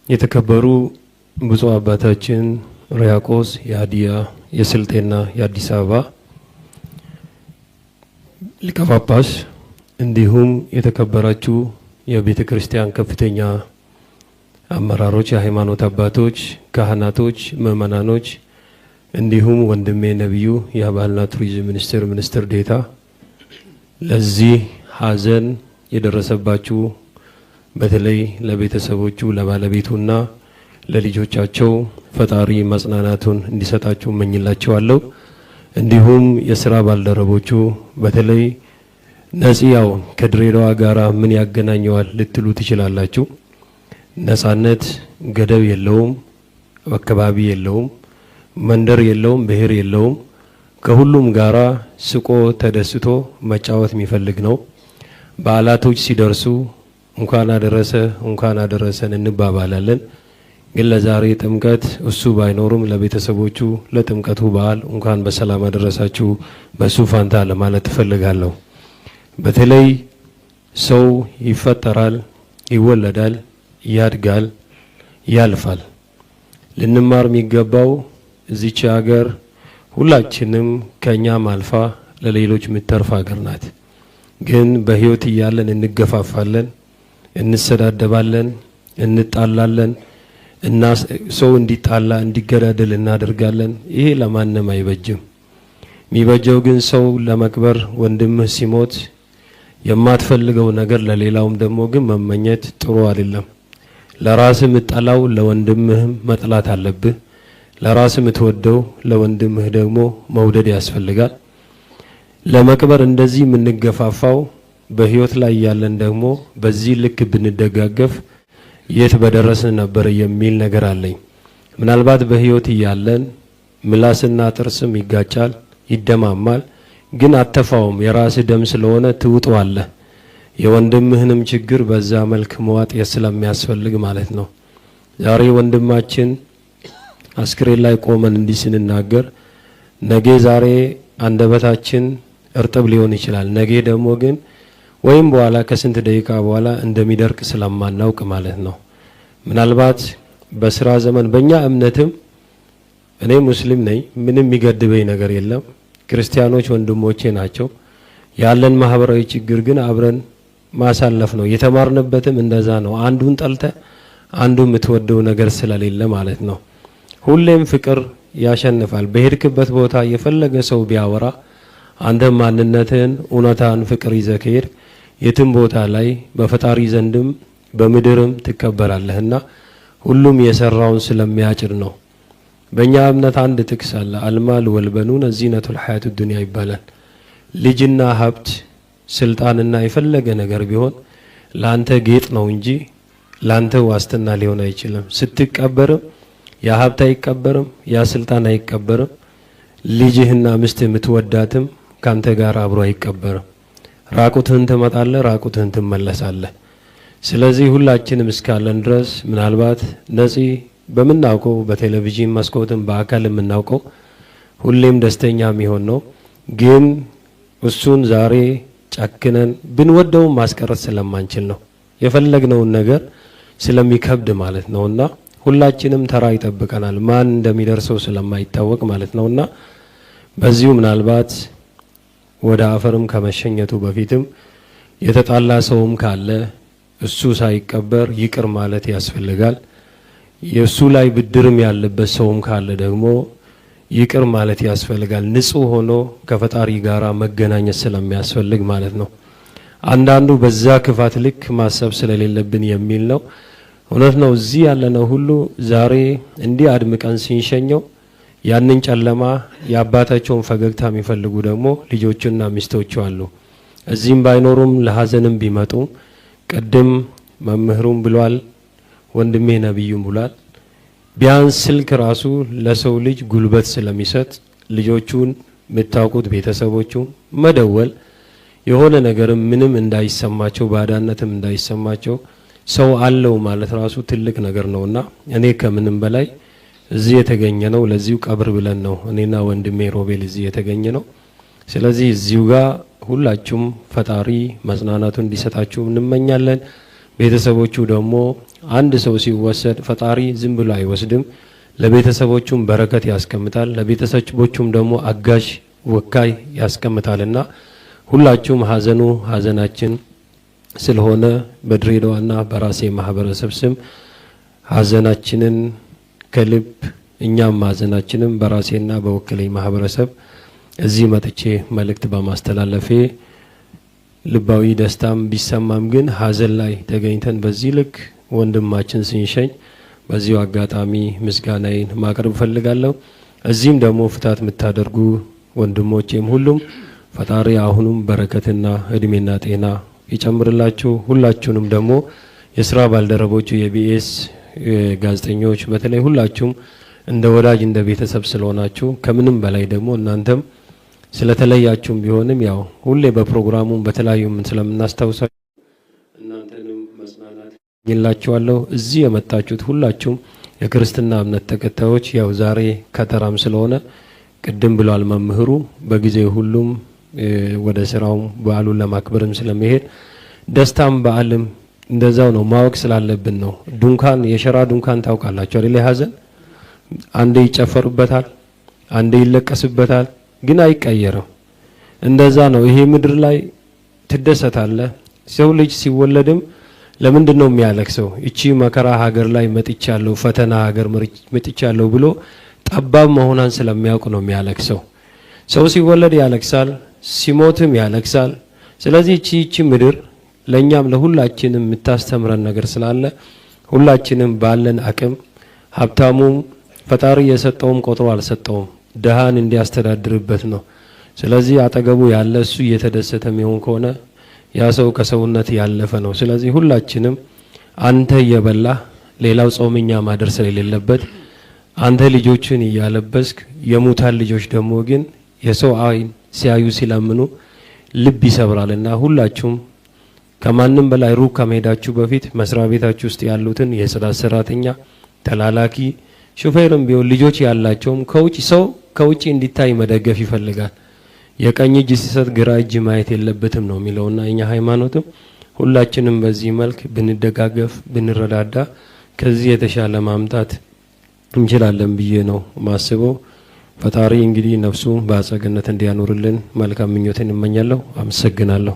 የተከበሩ ብፁዕ አባታችን ሪያቆስ የሀዲያ የስልጤና የአዲስ አበባ ሊቀ ጳጳስ እንዲሁም የተከበራችሁ የቤተ ክርስቲያን ከፍተኛ አመራሮች፣ የሃይማኖት አባቶች፣ ካህናቶች፣ ምእመናኖች እንዲሁም ወንድሜ ነብዩ የባህልና ቱሪዝም ሚኒስትር ዴታ ለዚህ ሀዘን የደረሰባችሁ በተለይ ለቤተሰቦቹ ለባለቤቱና ለልጆቻቸው ፈጣሪ መጽናናቱን እንዲሰጣችሁ እመኝላችኋለሁ። እንዲሁም የሥራ ባልደረቦቹ በተለይ ነጽያው ከድሬዳዋ ጋራ ምን ያገናኘዋል ልትሉ ትችላላችሁ። ነጻነት ገደብ የለውም፣ አካባቢ የለውም፣ መንደር የለውም፣ ብሔር የለውም። ከሁሉም ጋራ ስቆ ተደስቶ መጫወት የሚፈልግ ነው። በዓላቶች ሲደርሱ እንኳን አደረሰ እንኳን አደረሰን እንባባላለን። ግን ለዛሬ ጥምቀት እሱ ባይኖርም ለቤተሰቦቹ ለጥምቀቱ በዓል እንኳን በሰላም አደረሳችሁ በሱ ፋንታ ለማለት እፈልጋለሁ። በተለይ ሰው ይፈጠራል፣ ይወለዳል፣ ያድጋል፣ ያልፋል። ልንማር የሚገባው እዚች ሀገር ሁላችንም ከኛም አልፋ ለሌሎች የምትተርፍ ሀገር ናት። ግን በህይወት እያለን እንገፋፋለን፣ እንሰዳደባለን፣ እንጣላለን እና ሰው እንዲጣላ እንዲገዳደል እናደርጋለን። ይሄ ለማንም አይበጅም። የሚበጀው ግን ሰው ለመቅበር ወንድምህ ሲሞት የማትፈልገው ነገር ለሌላውም ደግሞ ግን መመኘት ጥሩ አይደለም። ለራስህ የምትጠላው ለወንድምህም መጥላት አለብህ። ለራስህ የምትወደው ለወንድምህ ደግሞ መውደድ ያስፈልጋል። ለመቅበር እንደዚህ የምንገፋፋው በህይወት ላይ ያለን ደግሞ በዚህ ልክ ብንደጋገፍ የት በደረስን ነበር የሚል ነገር አለኝ። ምናልባት በህይወት ያለን ምላስና ጥርስም ይጋጫል፣ ይደማማል። ግን አተፋውም የራስህ ደም ስለሆነ ትውጠዋለህ። የወንድምህንም ችግር በዛ መልክ መዋጥ ስለሚያስፈልግ ማለት ነው። ዛሬ ወንድማችን አስክሬን ላይ ቆመን እንዲህ ስንናገር ነገ ዛሬ አንደበታችን እርጥብ ሊሆን ይችላል። ነገ ደግሞ ግን ወይም በኋላ ከስንት ደቂቃ በኋላ እንደሚደርቅ ስለማናውቅ ማለት ነው። ምናልባት በስራ ዘመን በእኛ እምነትም እኔ ሙስሊም ነኝ፣ ምንም የሚገድበኝ ነገር የለም። ክርስቲያኖች ወንድሞቼ ናቸው። ያለን ማህበራዊ ችግር ግን አብረን ማሳለፍ ነው። የተማርንበትም እንደዛ ነው። አንዱን ጠልተ አንዱ የምትወደው ነገር ስለሌለ ማለት ነው። ሁሌም ፍቅር ያሸንፋል። በሄድክበት ቦታ የፈለገ ሰው ቢያወራ አንተ ማንነትህን እውነታን ፍቅር ይዘህ ከሄድ የትም ቦታ ላይ በፈጣሪ ዘንድም በምድርም ትከበራለህና ሁሉም የሰራውን ስለሚያጭድ ነው። በእኛ እምነት አንድ ጥቅስ አለ። አልማል ወልበኑን ዚነቱል ሐያቱ ዱንያ ይባላል። ልጅና ሀብት ስልጣንና የፈለገ ነገር ቢሆን ላንተ ጌጥ ነው እንጂ ላንተ ዋስትና ሊሆን አይችልም። ስትቀበርም ያ ሀብት አይቀበርም፣ ያ ስልጣን አይቀበርም። ልጅህና ሚስትህ የምትወዳትም ካንተ ጋር አብሮ አይቀበርም። ራቁትህን ትመጣለህ፣ ራቁትህን ትመለሳለህ። ስለዚህ ሁላችንም እስካለን ድረስ ምናልባት ነፂ በምናውቀው በቴሌቪዥን መስኮትም በአካል የምናውቀው ሁሌም ደስተኛ የሚሆን ነው። ግን እሱን ዛሬ ጨክነን ብንወደውም ማስቀረት ስለማንችል ነው። የፈለግነውን ነገር ስለሚከብድ ማለት ነውና ሁላችንም ተራ ይጠብቀናል፣ ማን እንደሚደርሰው ስለማይታወቅ ማለት ነውና በዚሁ ምናልባት ወደ አፈርም ከመሸኘቱ በፊትም የተጣላ ሰውም ካለ እሱ ሳይቀበር ይቅር ማለት ያስፈልጋል። የሱ ላይ ብድርም ያለበት ሰውም ካለ ደግሞ ይቅር ማለት ያስፈልጋል። ንጹህ ሆኖ ከፈጣሪ ጋራ መገናኘት ስለሚያስፈልግ ማለት ነው። አንዳንዱ በዛ ክፋት ልክ ማሰብ ስለሌለብን የሚል ነው። እውነት ነው። እዚህ ያለነው ሁሉ ዛሬ እንዲህ አድምቀን ሲንሸኘው ያንን ጨለማ የአባታቸውን ፈገግታ የሚፈልጉ ደግሞ ልጆችና ሚስቶች አሉ። እዚህም ባይኖሩም ለሀዘንም ቢመጡ ቅድም መምህሩም ብሏል፣ ወንድሜ ነብዩም ብሏል። ቢያንስ ስልክ ራሱ ለሰው ልጅ ጉልበት ስለሚሰጥ ልጆቹን የምታውቁት ቤተሰቦቹን መደወል የሆነ ነገርም ምንም እንዳይሰማቸው ባዳነትም እንዳይሰማቸው ሰው አለው ማለት ራሱ ትልቅ ነገር ነውና እኔ ከምንም በላይ እዚህ የተገኘ ነው ለዚሁ ቀብር ብለን ነው እኔና ወንድሜ ሮቤል እዚህ የተገኘ ነው። ስለዚህ እዚሁ ጋር ሁላችሁም ፈጣሪ መጽናናቱን እንዲሰጣችሁ እንመኛለን። ቤተሰቦቹ ደግሞ አንድ ሰው ሲወሰድ ፈጣሪ ዝም ብሎ አይወስድም። ለቤተሰቦቹም በረከት ያስቀምጣል፣ ለቤተሰቦቹም ደግሞ አጋዥ ወካይ ያስቀምጣልና ሁላችሁም ሀዘናችን ስለሆነ በድሬዳዋና በራሴ ማህበረሰብ ስም ሀዘናችንን ከልብ እኛም ሀዘናችንን በራሴና በወከለኝ ማህበረሰብ እዚህ መጥቼ መልእክት በማስተላለፌ ልባዊ ደስታም ቢሰማም ግን ሀዘን ላይ ተገኝተን በዚህ ልክ ወንድማችን ስንሸኝ በዚሁ አጋጣሚ ምስጋናዬን ማቅረብ ፈልጋለሁ። እዚህም ደግሞ ፍታት የምታደርጉ ወንድሞቼም ሁሉም ፈጣሪ አሁንም በረከትና እድሜና ጤና ይጨምርላችሁ። ሁላችሁንም ደግሞ የስራ ባልደረቦቹ የቢኤስ ጋዜጠኞች በተለይ ሁላችሁም እንደ ወዳጅ እንደ ቤተሰብ ስለሆናችሁ ከምንም በላይ ደግሞ እናንተም ስለተለያችሁም ቢሆንም ያው ሁሌ በፕሮግራሙ በተለያዩ ምን ስለምናስታውሳችሁ እናንተንም መጽናናት ይላችኋለሁ። እዚህ የመጣችሁት ሁላችሁም የክርስትና እምነት ተከታዮች ያው ዛሬ ከተራም ስለሆነ ቅድም ብሏል መምህሩ በጊዜ ሁሉም ወደ ስራው በዓሉን ለማክበርም ስለሚሄድ ደስታም በዓልም እንደዛው ነው ማወቅ ስላለብን ነው። ዱንካን የሸራ ዱንካን ታውቃላችሁ አይደል? ሀዘን አንዴ ይጨፈሩበታል፣ አንዴ ይለቀስበታል፣ ግን አይቀየርም። እንደዛ ነው ይሄ ምድር ላይ ትደሰታለህ። ሰው ልጅ ሲወለድም ለምንድን ነው የሚያለቅሰው? እቺ መከራ ሀገር ላይ መጥቻለሁ፣ ፈተና ሀገር መጥቻለሁ ብሎ ጠባብ መሆኗን ስለሚያውቅ ነው የሚያለቅሰው። ሰው ሲወለድ ያለቅሳል፣ ሲሞትም ያለቅሳል። ስለዚህ እቺ ምድር ለኛም ለሁላችንም የምታስተምረን ነገር ስላለ ሁላችንም ባለን አቅም ሀብታሙም ፈጣሪ የሰጠውም ቆጥሮ አልሰጠውም ደሃን እንዲያስተዳድርበት ነው። ስለዚህ አጠገቡ ያለ እሱ እየተደሰተ የሚሆን ከሆነ ያ ሰው ከሰውነት ያለፈ ነው። ስለዚህ ሁላችንም አንተ እየበላ ሌላው ጾመኛ ማደር ስለሌለበት አንተ ልጆችን እያለበስክ የሙታን ልጆች ደግሞ ግን የሰው አይን ሲያዩ ሲለምኑ ልብ ይሰብራልና ሁላችሁም ከማንም በላይ ሩቅ ከመሄዳችሁ በፊት መስሪያ ቤታችሁ ውስጥ ያሉትን የጽዳት ሰራተኛ፣ ተላላኪ፣ ሹፌርም ቢሆን ልጆች ያላቸውም ከውጭ ሰው ከውጭ እንዲታይ መደገፍ ይፈልጋል። የቀኝ እጅ ሲሰጥ ግራ እጅ ማየት የለበትም ነው የሚለውና እኛ ሃይማኖትም ሁላችንም በዚህ መልክ ብንደጋገፍ ብንረዳዳ ከዚህ የተሻለ ማምጣት እንችላለን ብዬ ነው ማስበው። ፈጣሪ እንግዲህ ነፍሱ በአጸገነት እንዲያኖርልን መልካም ምኞትን እመኛለሁ። አመሰግናለሁ።